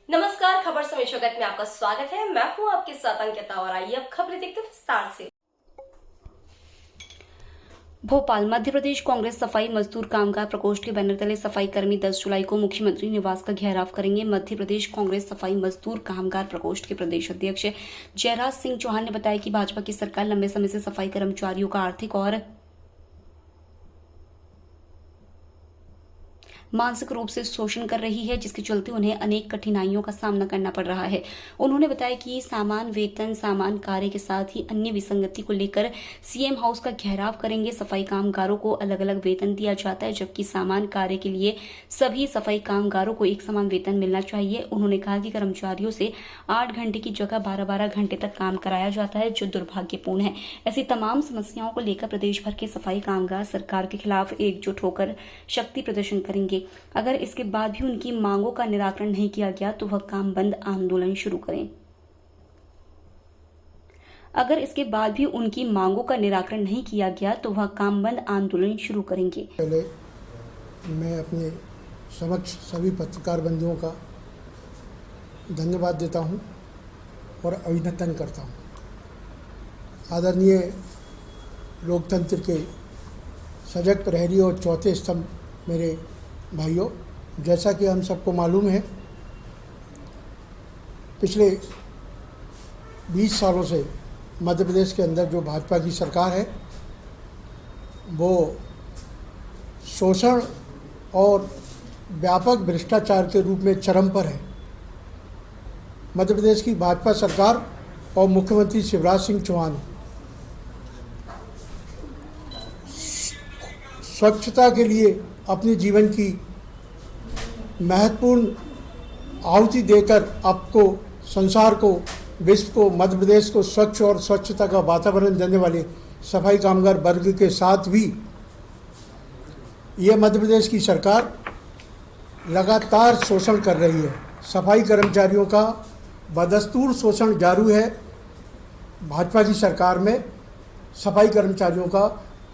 नमस्कार, खबर समय जगत में आपका स्वागत है। मैं हूं आपके साथ अंकिता और आइए अब खबरें देखते विस्तार से। भोपाल मध्य प्रदेश कांग्रेस सफाई मजदूर कामगार प्रकोष्ठ के बैनर तले सफाई कर्मी 10 जुलाई को मुख्यमंत्री निवास का घेराव करेंगे। मध्य प्रदेश कांग्रेस सफाई मजदूर कामगार प्रकोष्ठ के प्रदेश अध्यक्ष जयराज सिंह चौहान ने बताया कि भाजपा की सरकार लंबे समय से सफाई कर्मचारियों का आर्थिक और मानसिक रूप से शोषण कर रही है, जिसके चलते उन्हें अनेक कठिनाइयों का सामना करना पड़ रहा है। उन्होंने बताया कि समान वेतन, समान कार्य के साथ ही अन्य विसंगति को लेकर सीएम हाउस का घेराव करेंगे। सफाई कामगारों को अलग अलग वेतन दिया जाता है, जबकि समान कार्य के लिए सभी सफाई कामगारों को एक समान वेतन मिलना चाहिए। उन्होंने कहा कि कर्मचारियों से 8 घंटे की जगह 12-12 घंटे तक काम कराया जाता है, जो दुर्भाग्यपूर्ण है। ऐसी तमाम समस्याओं को लेकर प्रदेश भर के सफाई कामगार सरकार के खिलाफ एकजुट होकर शक्ति प्रदर्शन करेंगे। अगर इसके बाद भी उनकी मांगों का निराकरण नहीं किया गया तो वह काम बंद आंदोलन शुरू करें। अगर इसके बाद भी उनकी मांगों का निराकरण नहीं किया गया तो वह काम बंद आंदोलन शुरू करेंगे। पहले मैं अपने समक्ष सभी पत्रकार बंधुओं का धन्यवाद देता हूं और अभिनंदन करता हूं। आदरणीय लोकतंत्र के सजग प्रहरी और चौथे स्तंभ मेरे भाइयों, जैसा कि हम सबको मालूम है, पिछले 20 सालों से मध्य प्रदेश के अंदर जो भाजपा की सरकार है वो शोषण और व्यापक भ्रष्टाचार के रूप में चरम पर है। मध्य प्रदेश की भाजपा सरकार और मुख्यमंत्री शिवराज सिंह चौहान स्वच्छता के लिए अपने जीवन की महत्वपूर्ण आहुति देकर आपको, संसार को, विश्व को, मध्य प्रदेश को स्वच्छ और स्वच्छता का वातावरण देने वाले सफाई कामगार वर्ग के साथ भी ये मध्य प्रदेश की सरकार लगातार शोषण कर रही है। सफाई कर्मचारियों का बदस्तूर शोषण जारी है। भाजपा की सरकार में सफाई कर्मचारियों का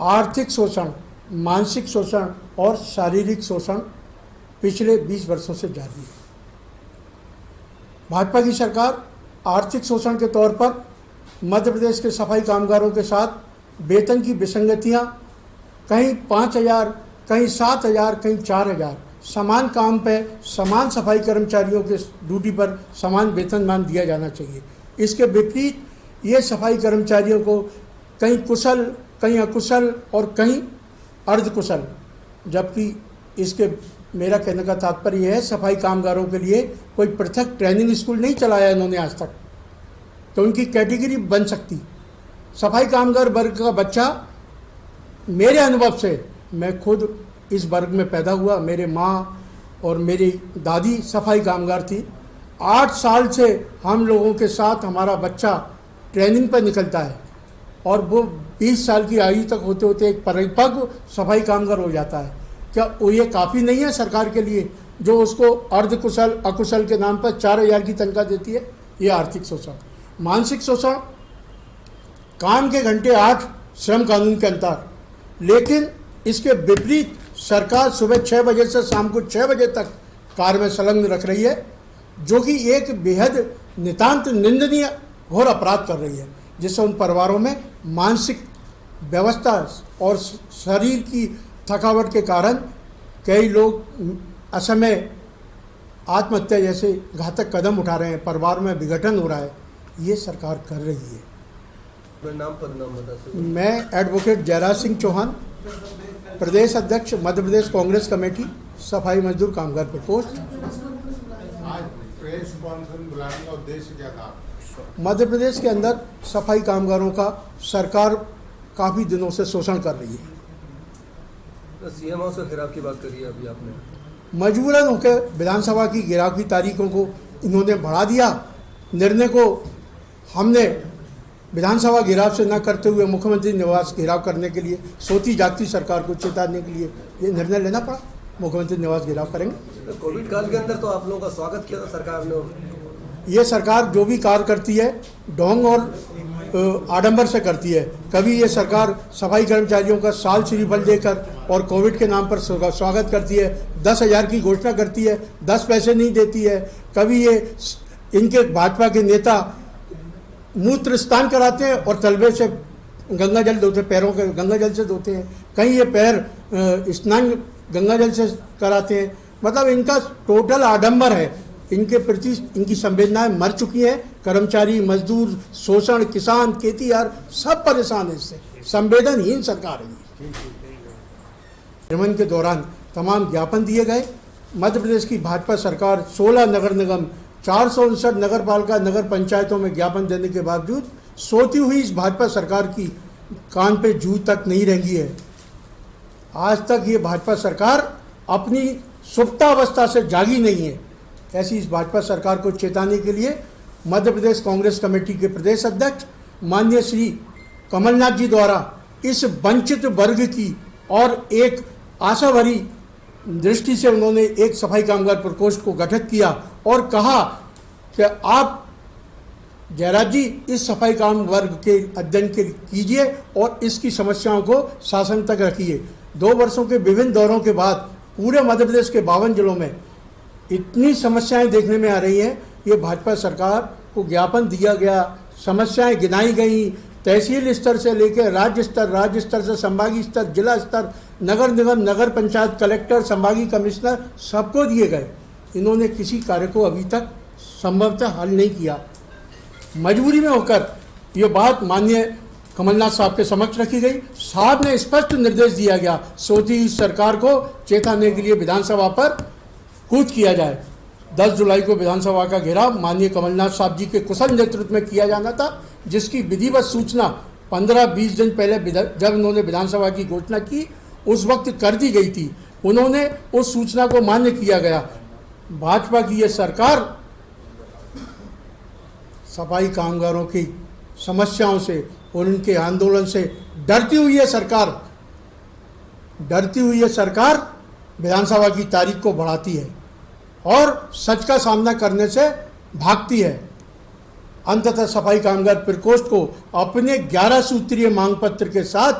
आर्थिक शोषण, मानसिक शोषण और शारीरिक शोषण पिछले 20 वर्षों से जारी है। भाजपा की सरकार आर्थिक शोषण के तौर पर मध्य प्रदेश के सफाई कामगारों के साथ वेतन की विसंगतियां, कहीं 5,000, कहीं 7,000, कहीं 4,000, समान काम पे समान सफाई कर्मचारियों के ड्यूटी पर समान वेतनमान दिया जाना चाहिए। इसके विपरीत ये सफाई कर्मचारियों को कहीं कुशल, कहीं अकुशल और कहीं अर्धकुशल, जबकि इसके मेरा कहने का तात्पर्य यह है, सफाई कामगारों के लिए कोई पृथक ट्रेनिंग स्कूल नहीं चलाया इन्होंने आज तक, तो उनकी कैटेगरी बन सकती। सफाई कामगार वर्ग का बच्चा, मेरे अनुभव से, मैं खुद इस वर्ग में पैदा हुआ, मेरे माँ और मेरी दादी सफाई कामगार थी। 8 साल से हम लोगों के साथ हमारा बच्चा ट्रेनिंग पर निकलता है और वो 20 साल की आयु तक होते होते एक परिपक्व सफाई कामगार हो जाता है। क्या वो ये काफ़ी नहीं है सरकार के लिए, जो उसको अर्धकुशल, अकुशल के नाम पर 4,000 की तनख्वाह देती है? ये आर्थिक शोषण। मानसिक शोषण, काम के घंटे 8, श्रम कानून के अंतर, लेकिन इसके विपरीत सरकार सुबह 6 बजे से शाम को 6 बजे तक कार्य में संलग्न रख रही है, जो कि एक बेहद नितांत निंदनीय घोर अपराध कर रही है, जिससे उन परिवारों में मानसिक व्यवस्था और शरीर की थकावट के कारण कई लोग असमय आत्महत्या जैसे घातक कदम उठा रहे हैं, परिवार में विघटन हो रहा है। ये सरकार कर रही है। नाम बता सकते? मैं एडवोकेट जयराज सिंह चौहान, प्रदेश अध्यक्ष मध्य प्रदेश कांग्रेस कमेटी सफाई मजदूर कामगार प्रकोष्ठ। आज प्रेस कॉन्फ्रेंस बुलाने का उद्देश्य क्या था? मध्य प्रदेश के अंदर सफाई कामगारों का सरकार काफ़ी दिनों से शोषण कर रही है। सीएम हाउस का घेराव की बात करी है अभी आपने। मजबूरन होकर विधानसभा की घेराव की तारीखों को इन्होंने बढ़ा दिया। निर्णय को हमने विधानसभा घेराव से न करते हुए मुख्यमंत्री निवास घेराव करने के लिए, सोती जागती सरकार को चेताने के लिए ये निर्णय लेना पड़ा। मुख्यमंत्री निवास घेराव करेंगे। कोविड काल के अंदर तो आप लोगों का स्वागत किया था सरकार ने। ये सरकार जो भी कार्य करती है, ढोंग और आडंबर से करती है। कभी ये सरकार सफाई कर्मचारियों का साल श्रीफल देकर और कोविड के नाम पर स्वागत करती है, 10,000 की घोषणा करती है, 10 पैसे नहीं देती है। कभी ये इनके भाजपा के नेता मूत्र स्नान कराते हैं और तलबे से गंगा जल धोते, पैरों के गंगा जल से धोते हैं। कहीं ये पैर स्नान गंगा जल से कराते हैं। मतलब इनका टोटल आडंबर है। इनके प्रति इनकी संवेदनाएं मर चुकी हैं। कर्मचारी, मजदूर, शोषण, किसान, खेतीहर सब परेशान है इससे। संवेदनहीन सरकार है। भ्रमण के दौरान तमाम ज्ञापन दिए गए। मध्य प्रदेश की भाजपा सरकार 16 नगर निगम, 459 नगर पालिका, नगर पंचायतों में ज्ञापन देने के बावजूद सोती हुई इस भाजपा सरकार की कान पे जू तक नहीं रेंगी है। आज तक ये भाजपा सरकार अपनी सुप्तावस्था से जागी नहीं है। ऐसी इस भाजपा सरकार को चेताने के लिए मध्य प्रदेश कांग्रेस कमेटी के प्रदेश अध्यक्ष माननीय श्री कमलनाथ जी द्वारा इस वंचित वर्ग की और एक आशा भरी दृष्टि से उन्होंने एक सफाई कामगार प्रकोष्ठ को गठित किया और कहा कि आप जयराज जी इस सफाई काम वर्ग के अध्ययन कीजिए और इसकी समस्याओं को शासन तक रखिए। 2 वर्षों के विभिन्न दौरों के बाद पूरे मध्य प्रदेश के 52 जिलों में इतनी समस्याएं देखने में आ रही हैं। ये भाजपा सरकार को ज्ञापन दिया गया, समस्याएं गिनाई गई, तहसील स्तर से लेकर राज्य स्तर से संभागीय स्तर, जिला स्तर, नगर निगम, नगर पंचायत, कलेक्टर, संभागीय कमिश्नर सबको दिए गए। इन्होंने किसी कार्य को अभी तक संभवतः हल नहीं किया। मजबूरी में होकर ये बात माननीय कमलनाथ साहब के समक्ष रखी गई। साहब ने स्पष्ट निर्देश दिया गया, सोती सरकार को चेताने के लिए विधानसभा पर कूच किया जाए। 10 जुलाई को विधानसभा का घेराव माननीय कमलनाथ साहब जी के कुशल नेतृत्व में किया जाना था, जिसकी विधिवत सूचना 15-20 दिन पहले जब उन्होंने विधानसभा की घोषणा की उस वक्त कर दी गई थी। उन्होंने उस सूचना को मान्य किया गया। भाजपा की यह सरकार सफाई कामगारों की समस्याओं से और उनके आंदोलन से डरती हुई है सरकार विधानसभा की तारीख को बढ़ाती है और सच का सामना करने से भागती है। अंततः सफाई कामगार प्रकोष्ठ को अपने 11 सूत्रीय मांग पत्र के साथ,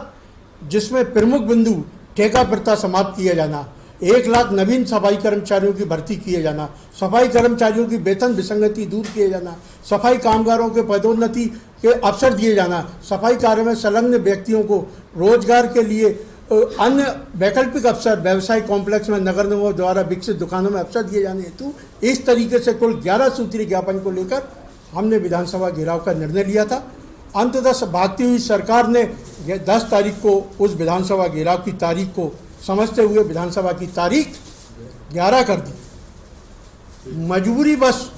जिसमें प्रमुख बिंदु ठेका प्रथा समाप्त किया जाना, 1 लाख नवीन सफाई कर्मचारियों की भर्ती किए जाना, सफाई कर्मचारियों की वेतन विसंगति दूर किए जाना, सफाई कामगारों के पदोन्नति के अवसर दिए जाना, सफाई कार्य में संलग्न व्यक्तियों को रोजगार के लिए अन्य वैकल्पिक अवसर व्यवसाय कॉम्प्लेक्स में नगर निगमों द्वारा विकसित दुकानों में अवसर दिए जाने हेतु इस तरीके से कुल 11 सूत्रीय ज्ञापन को लेकर हमने विधानसभा घेराव का निर्णय लिया था। अंततः भागती हुई सरकार ने 10 तारीख को उस विधानसभा घेराव की तारीख को समझते हुए विधानसभा की तारीख 11 कर दी। मजबूरी बस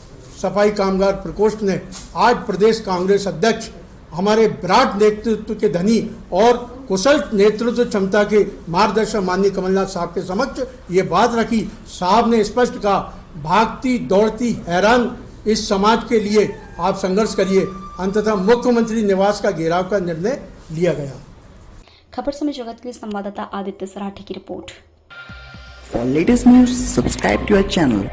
सफाई कामगार प्रकोष्ठ ने आज प्रदेश कांग्रेस अध्यक्ष, हमारे विराट नेतृत्व के धनी और कुशल नेतृत्व क्षमता के मार्गदर्शक माननीय कमलनाथ साहब के समक्ष ये बात रखी। साहब ने स्पष्ट कहा, भागती दौड़ती हैरान इस समाज के लिए आप संघर्ष करिए। अंततः मुख्यमंत्री निवास का घेराव का निर्णय लिया गया। खबर समय जगत के लिए संवाददाता आदित्य सराठी की report. For latest news, subscribe to our channel